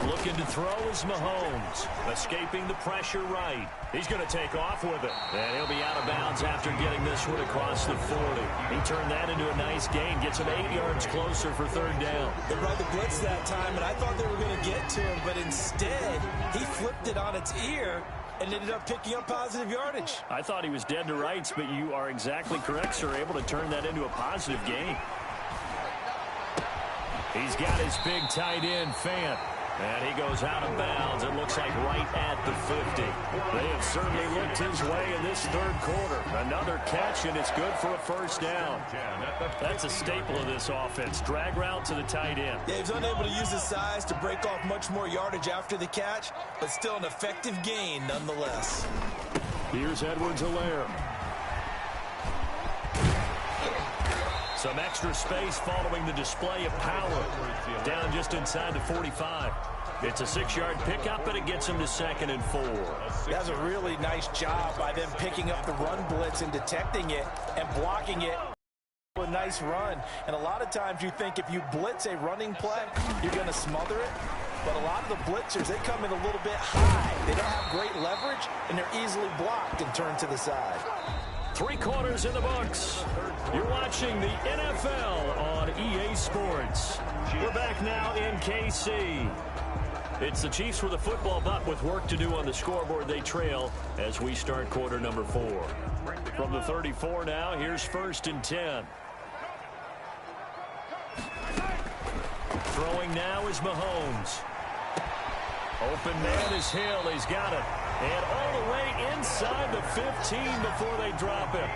Looking to throw is Mahomes. Escaping the pressure right. He's going to take off with it. And he'll be out of bounds after getting this one across the 40. He turned that into a nice gain. Gets him 8 yards closer for 3rd down. They brought the blitz that time, and I thought they were going to get to him, but instead, he flipped it on its ear and ended up picking up positive yardage. I thought he was dead to rights, but you are exactly correct, sir. Able to turn that into a positive gain. He's got his big tight end, Fant. And he goes out of bounds. It looks like right at the 50. They have certainly looked his way in this 3rd quarter. Another catch, and it's good for a 1st down. That's a staple of this offense. Drag route to the tight end. Yeah, he's unable to use his size to break off much more yardage after the catch, but still an effective gain nonetheless. Here's Edwards-Helaire. Some extra space following the display of power. Down just inside the 45. It's a 6-yard pickup, and it gets him to 2nd and 4. That's a really nice job by them picking up the run blitz and detecting it and blocking it. A nice run. And a lot of times you think if you blitz a running play, you're going to smother it. But a lot of the blitzers, they come in a little bit high. They don't have great leverage, and they're easily blocked and turned to the side. 3 quarters in the books. You're watching the NFL on EA Sports. We're back now in KC. It's the Chiefs with a football, but with work to do on the scoreboard, they trail as we start quarter number 4. From the 34 now, here's 1st and 10. Throwing now is Mahomes. Open man is Hill. He's got it. And all the way inside the 15 before they drop him.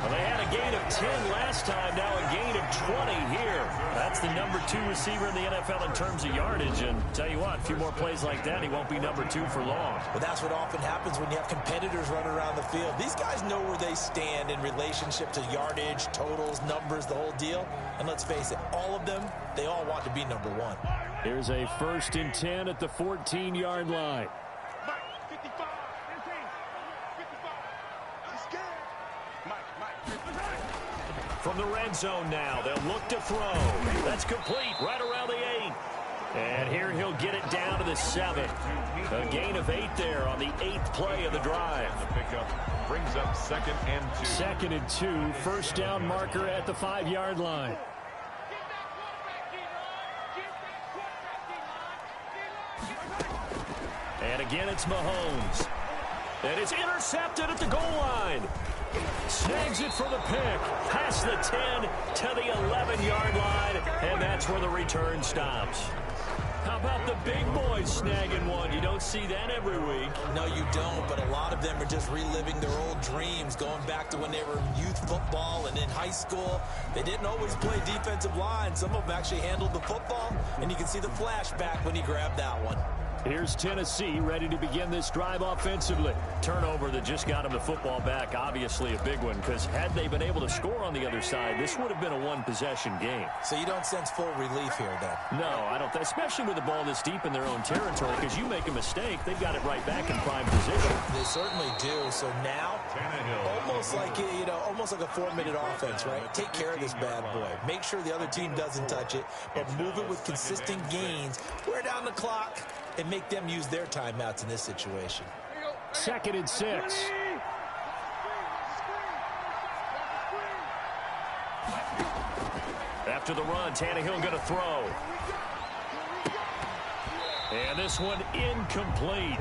Well, they had a gain of 10 last time, now a gain of 20 here. That's the number 2 receiver in the NFL in terms of yardage. And tell you what, a few more plays like that, he won't be number 2 for long. Well, that's what often happens when you have competitors running around the field. These guys know where they stand in relationship to yardage, totals, numbers, the whole deal. And let's face it, all of them, they all want to be number 1. Here's a 1st and 10 at the 14-yard line. From the red zone now, they'll look to throw. That's complete right around the 8. And here he'll get it down to the 7. A gain of 8 there on the 8th play of the drive. The pickup brings up 2nd and 2. 2nd and 2, first down marker at the 5-yard line. And again, it's Mahomes. And it's intercepted at the goal line. Snags it for the pick. Past the 10 to the 11-yard line. And that's where the return stops. How about the big boys snagging one? You don't see that every week. No, you don't, but a lot of them are just reliving their old dreams, going back to when they were in youth football and in high school. They didn't always play defensive line. Some of them actually handled the football, and you can see the flashback when he grabbed that one. Here's Tennessee ready to begin this drive offensively. Turnover that just got him the football back, obviously a big one, because had they been able to score on the other side, this would have been a one-possession game. So you don't sense full relief here, then? No, I don't, especially with the ball this deep in their own territory, because you make a mistake, they've got it right back in prime position. They certainly do. So now, almost like a 4-minute offense, right? Take care of this bad boy. Make sure the other team doesn't touch it, but move it with consistent gains. Wear down the clock and make them use their timeouts in this situation. 2nd and 6. After the run, Tannehill going to throw. And this one incomplete.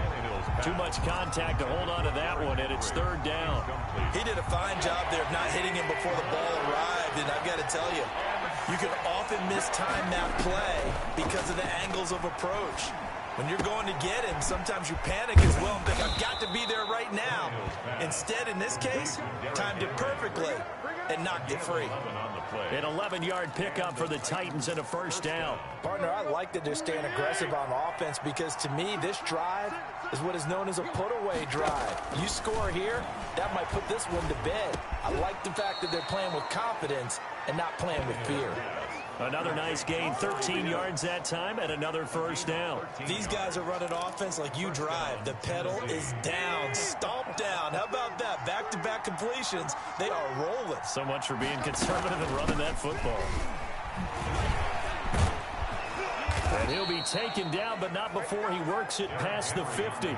Too much contact to hold on to that one, and it's 3rd down. He did a fine job there of not hitting him before the ball arrived, and I've got to tell you, you can often mistime that play because of the angles of approach. When you're going to get him, sometimes you panic as well and think, I've got to be there right now. Instead, in this case, timed it perfectly and knocked it free. An 11-yard pickup for the Titans and a 1st down. Partner, I like that they're staying aggressive on offense because, to me, this drive is what is known as a put-away drive. You score here, that might put this one to bed. I like the fact that they're playing with confidence and not playing with fear. Another nice gain, 13 yards that time, and another 1st down. These guys are running offense like you drive. The pedal is down, stomp down. How about that? Back-to-back completions. They are rolling. So much for being conservative and running that football. And he'll be taken down, but not before he works it past the 50.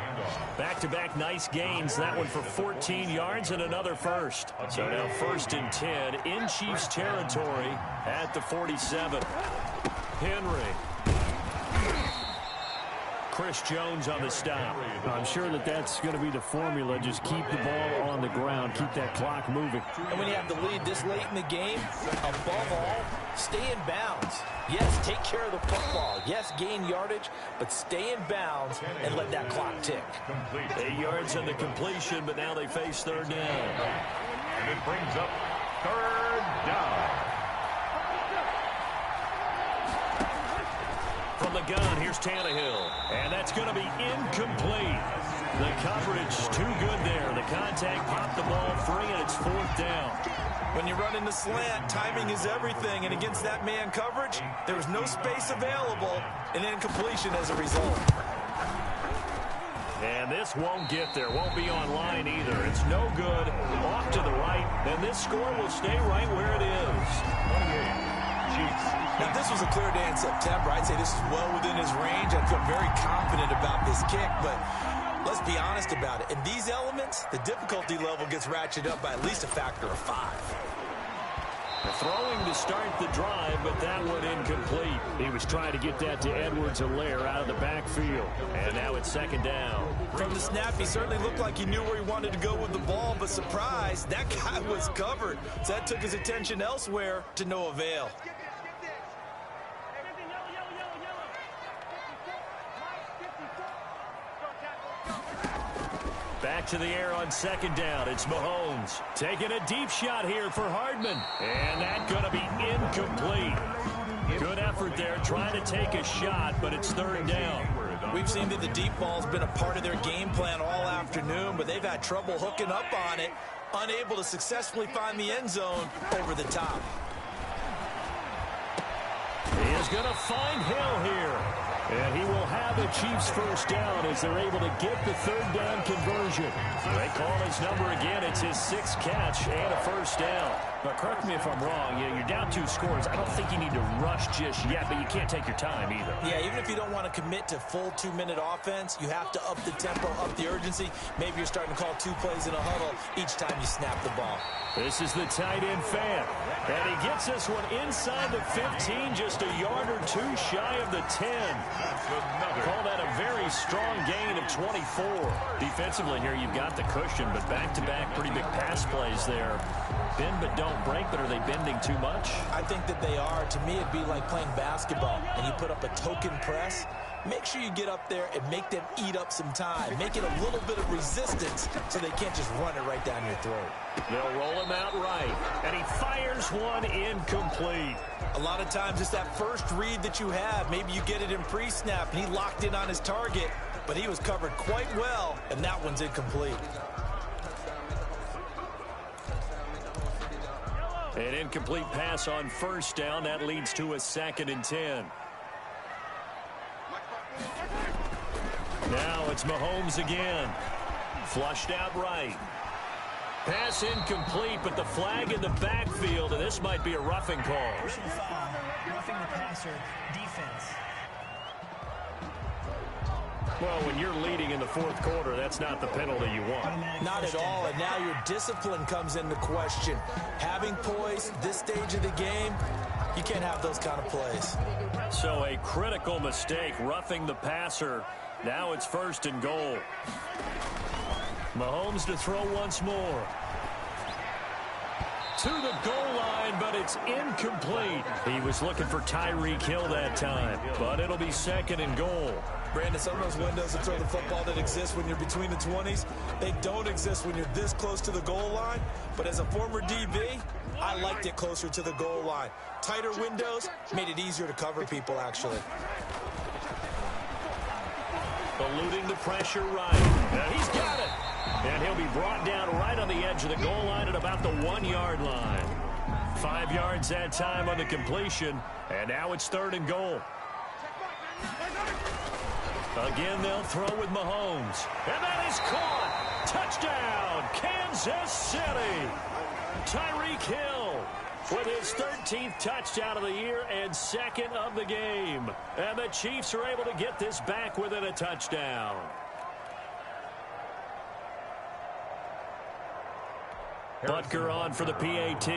Back-to-back nice gains. That one for 14 yards and another 1st. So now 1st and 10 in Chiefs territory at the 47. Henry. Chris Jones on the stop. I'm sure that's going to be the formula. Just keep the ball on the ground. Keep that clock moving. And when you have the lead this late in the game, above all, stay in bounds. Yes, take care of the football. Yes, gain yardage, but stay in bounds and let that clock tick. 8 yards on the completion, but now they face 3rd down. And it brings up 3rd down. from the gun. Here's Tannehill. And that's going to be incomplete. The coverage too good there. The contact popped the ball free, and it's 4th down. When you run in the slant, timing is everything. And against that man coverage, there was no space available, and incompletion as a result. And this won't get there. Won't be on line either. It's no good. Off to the right. And this score will stay right where it is. 28, Chiefs. Now, if this was a clear day in September, I'd say this is well within his range. I'd feel very confident about this kick, but let's be honest about it. In these elements, the difficulty level gets ratcheted up by at least a factor of 5. Throwing to start the drive, but that one incomplete. He was trying to get that to Edwards-Helaire out of the backfield. And now it's 2nd down. From the snap, he certainly looked like he knew where he wanted to go with the ball, but surprise, that guy was covered. So that took his attention elsewhere to no avail. Back to the air on 2nd down. It's Mahomes taking a deep shot here for Hardman. And that's going to be incomplete. Good effort there trying to take a shot, but it's 3rd down. We've seen that the deep ball's been a part of their game plan all afternoon, but they've had trouble hooking up on it, unable to successfully find the end zone over the top. He is going to find Hill here. And he will have the Chiefs' 1st down as they're able to get the 3rd down conversion. They call his number again. It's his 6th catch and a 1st down. But correct me if I'm wrong. You're down 2 scores. I don't think you need to rush just yet, but you can't take your time either. Yeah, even if you don't want to commit to full 2-minute offense, you have to up the tempo, up the urgency. Maybe you're starting to call 2 plays in a huddle each time you snap the ball. This is the tight end fan. And he gets this one inside the 15, just a yard or 2 shy of the 10. Call that a very strong gain of 24. Defensively here, you've got the cushion, but back-to-back pretty big pass plays there. Bend but don't break, but are they bending too much? I think that they are. To me, it'd be like playing basketball, and you put up a token press. Make sure you get up there and make them eat up some time. Make it a little bit of resistance so they can't just run it right down your throat. They'll roll him out right, and he fires one incomplete. A lot of times it's that first read that you have. Maybe you get it in pre-snap, and he locked in on his target, but he was covered quite well, and that one's incomplete. An incomplete pass on 1st down. That leads to a 2nd and 10. Now it's Mahomes again. Flushed out right. Pass incomplete, but the flag in the backfield, and this might be a roughing call. Roughing the passer, defense. Well, when you're leading in the 4th quarter, that's not the penalty you want. Not at all, and now your discipline comes into question. Having poise this stage of the game, you can't have those kind of plays. So a critical mistake, roughing the passer. Now it's 1st and goal. Mahomes to throw once more. To the goal line, but it's incomplete. He was looking for Tyreek Hill that time, but it'll be 2nd and goal. Brandon, some of those windows to throw the football that exist when you're between the 20s, they don't exist when you're this close to the goal line. But as a former DB, I liked it closer to the goal line. Tighter windows made it easier to cover people, actually. Eluding the pressure right. And he's got it. And he'll be brought down right on the edge of the goal line at about the 1-yard line. 5 yards that time on the completion. And now it's 3rd and goal. Again, they'll throw with Mahomes. And that is caught. Touchdown, Kansas City. Tyreek Hill with his 13th touchdown of the year and 2nd of the game. And the Chiefs are able to get this back within a touchdown. Butker on for the PAT.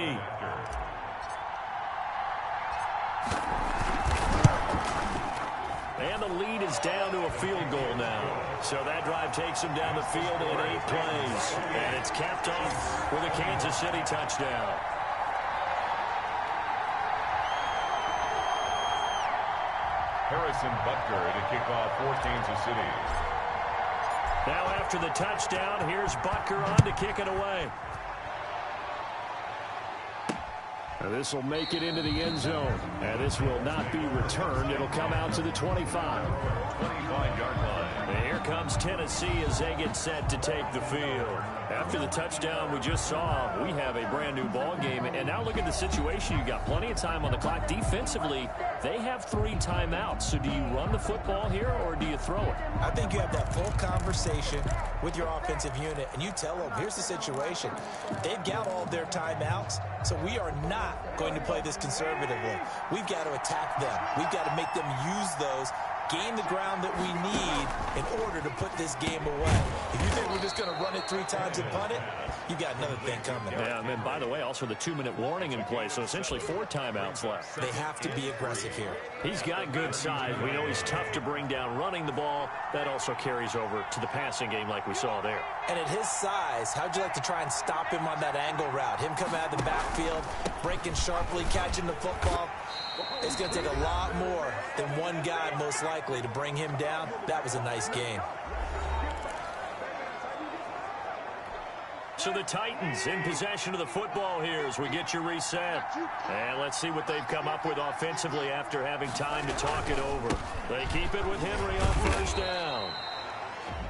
And the lead is down to a field goal now. So that drive takes him down the field in 8 plays. And it's capped off with a Kansas City touchdown. Harrison Butker to kick off for Kansas City. Now after the touchdown, here's Butker on to kick it away. This will make it into the end zone. And this will not be returned. It'll come out to the 25. 25-yard line. And here comes Tennessee as they get set to take the field. After the touchdown we just saw, we have a brand new ball game. And now look at the situation. You've got plenty of time on the clock. Defensively, they have 3 timeouts. So do you run the football here or do you throw it? I think you have that full conversation with your offensive unit, and you tell them, here's the situation. They've got all their timeouts, so we are not going to play this conservatively. We've got to attack them. We've got to make them use those, gain the ground that we need in order to put this game away. If you think we're just going to run it 3 times and punt it, you got another thing coming. Yeah, and then, by the way, also the 2-minute warning in play, so essentially 4 timeouts left. They have to be aggressive here. He's got good size. We know he's tough to bring down running the ball. That also carries over to the passing game like we saw there. And at his size, how'd you like to try and stop him on that angle route? Him coming out of the backfield, breaking sharply, catching the football. It's going to take a lot more than one guy, most likely, to bring him down. That was a nice game. So the Titans in possession of the football here as we get you reset. And let's see what they've come up with offensively after having time to talk it over. They keep it with Henry on first down.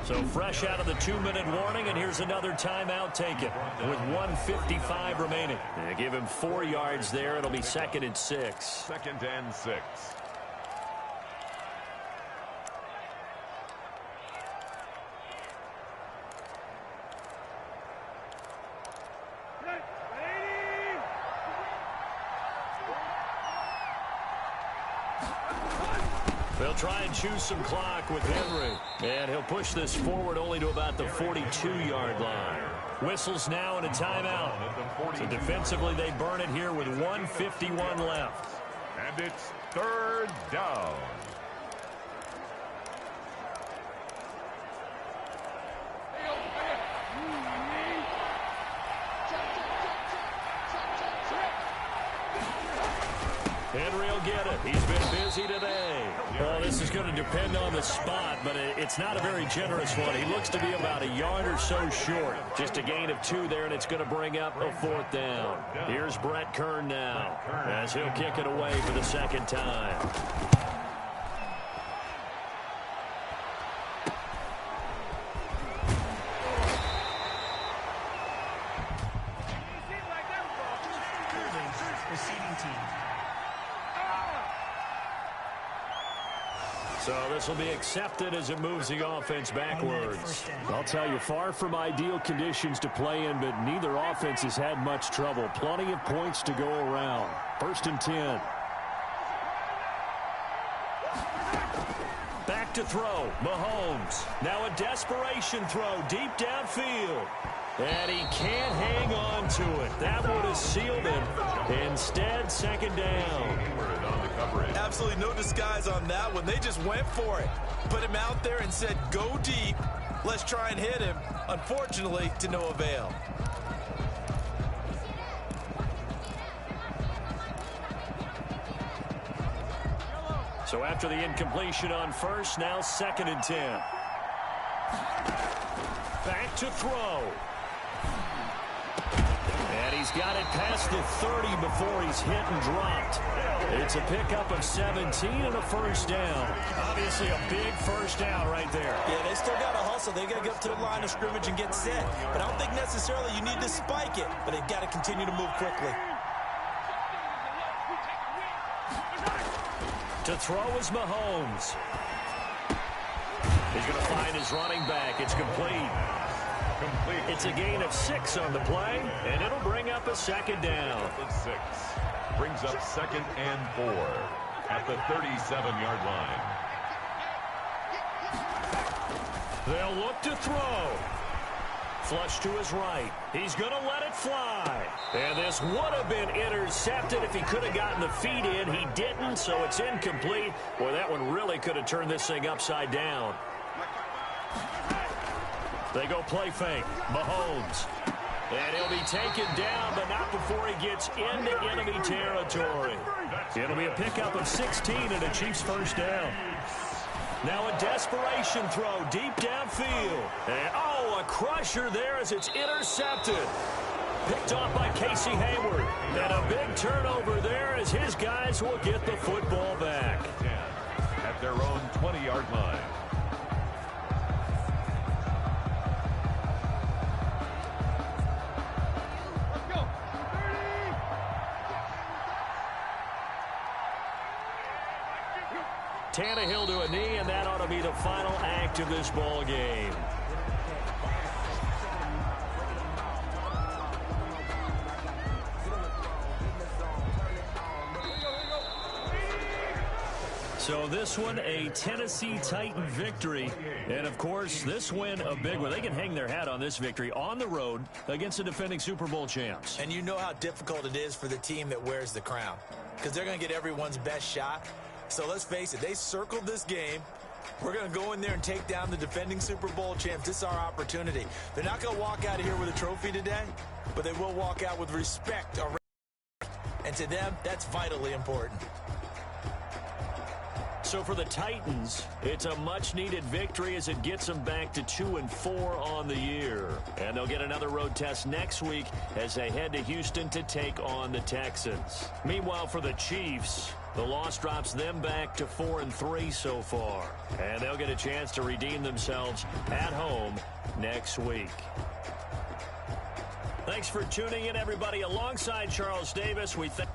So fresh out of the 2-minute warning, and here's another timeout taken with 1:55 remaining. They give him 4 yards there. It'll be 2nd and 6. 2nd and 6. They'll try and choose some clock with Henry. And he'll push this forward only to about the 42-yard line. Whistles now and a timeout. So defensively, they burn it here with 1:51 left. And it's 3rd down. Henry will get it. He's been busy today. Well, this is going to depend on the spot, but it's not a very generous one. He looks to be about a yard or so short. Just a gain of 2 there, and it's going to bring up a 4th down. Here's Brett Kern now as he'll kick it away for the 2nd time. Receiving team. So this will be accepted as it moves the offense backwards. I'll tell you, far from ideal conditions to play in, but neither offense has had much trouble. Plenty of points to go around. 1st and 10. Back to throw, Mahomes. Now a desperation throw deep downfield. And he can't hang on to it. That would have sealed it. Instead, 2nd down. Absolutely no disguise on that one. They just went for it. Put him out there and said, go deep. Let's try and hit him. Unfortunately, to no avail. So after the incompletion on first, now 2nd and 10. Back to throw. And he's got it past the 30 before he's hit and dropped. It's a pickup of 17 and a 1st down. Obviously a big 1st down right there. Yeah, they still got to hustle. They got to get up to the line of scrimmage and get set. But I don't think necessarily you need to spike it. But they've got to continue to move quickly. To throw is Mahomes. He's going to find his running back. It's complete. It's a gain of 6 on the play, and it'll bring up a 2nd down. 6 brings up 2nd and 4 at the 37-yard line. They'll look to throw. Flush to his right. He's going to let it fly. And this would have been intercepted if he could have gotten the feet in. He didn't, so it's incomplete. Boy, that one really could have turned this thing upside down. They go play fake. Mahomes. And he'll be taken down, but not before he gets into enemy territory. It'll be a pickup of 16 and a Chiefs 1st down. Now a desperation throw deep downfield. And, oh, a crusher there as it's intercepted. Picked off by Casey Hayward. And a big turnover there as his guys will get the football back. At their own 20-yard line. Tannehill to a knee, and that ought to be the final act of this ball game. So this one, a Tennessee Titan victory. And, of course, this win, a big one. They can hang their hat on this victory on the road against the defending Super Bowl champs. And you know how difficult it is for the team that wears the crown, because they're going to get everyone's best shot. So let's face it, they circled this game. We're going to go in there and take down the defending Super Bowl champs. This is our opportunity. They're not going to walk out of here with a trophy today, but they will walk out with respect. And to them, that's vitally important. So for the Titans, it's a much-needed victory as it gets them back to 2-4 on the year. And they'll get another road test next week as they head to Houston to take on the Texans. Meanwhile, for the Chiefs, the loss drops them back to 4-3 so far. And they'll get a chance to redeem themselves at home next week. Thanks for tuning in, everybody. Alongside Charles Davis, we thank